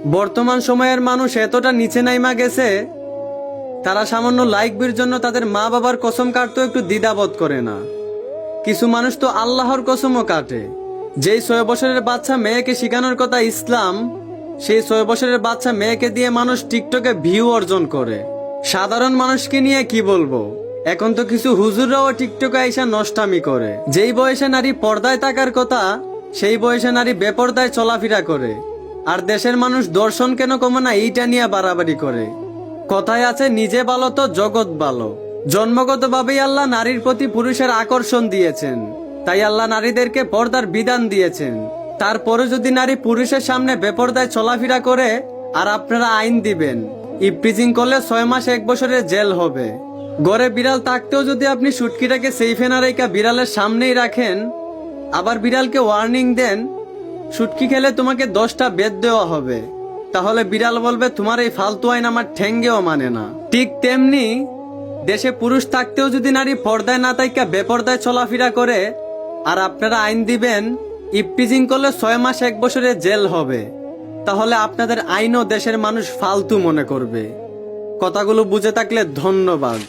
বর্তমান সময়ের মানুষ এতটা নিচে নাইমা গেছে, তারা সামান্য লাইক ভিউর জন্য তাদের মা বাবার কসম কাটতেও একটু দ্বিধাবোধ করে না। কিছু মানুষ তো আল্লাহর কসমও কাটে। যেই 6 বছরের বাচ্চা মেয়েকে শেখানোর কথা ইসলাম, সেই 6 বছরের বাচ্চা মেয়েকে দিয়ে মানুষ টিকটকে ভিউ অর্জন করে। সাধারণ মানুষকে নিয়ে কি বলবো, এখন তো কিছু হুজুররাও টিকটকে আইসা নষ্টামি করে। যেই বয়সে নারী পর্দায় থাকার কথা, সেই বয়সে নারী বেপর্দায় চলাফেরা করে। আর দেশের মানুষ দর্শন কেন কমে না এইটা নিয়ে বাড়াবাড়ি করে। কথায় আছে, নিজে ভালো তো জগৎ ভালো। জন্মগতভাবেই আল্লাহ নারীর প্রতি পুরুষের আকর্ষণ দিয়েছেন, তাই আল্লাহ নারীদেরকে পর্দার বিধান দিয়েছেন। তারপরে যদি নারী পুরুষের সামনে বেপর্দায় চলাফেরা করে আর আপনারা আইন দিবেন, ইপটিজিং করলে 6 মাস 1 বছরের জেল হবে। ঘরে বিড়াল থাকতেও যদি আপনি সুটকিটাকে সেইফে না রেখা বিড়ালের সামনেই রাখেন, আবার বিড়ালকে ওয়ার্নিং দেন শুটকি খেলে তোমাকে 10টা বেদ দেওয়া হবে, তাহলে বিড়াল বলবে তোমার এই ফালতু আইন আমার ঠেঙ্গেও মানে না। ঠিক তেমনি দেশে পুরুষ থাকতেও যদি নারী পর্দায় না থাইকা বেপর্দায় চলাফেরা করে আর আপনারা আইন দিবেন ইপটিজিং করলে 6 মাস 1 বছরের জেল হবে, তাহলে আপনাদের আইনও দেশের মানুষ ফালতু মনে করবে। কথাগুলো বুঝে থাকলে ধন্যবাদ।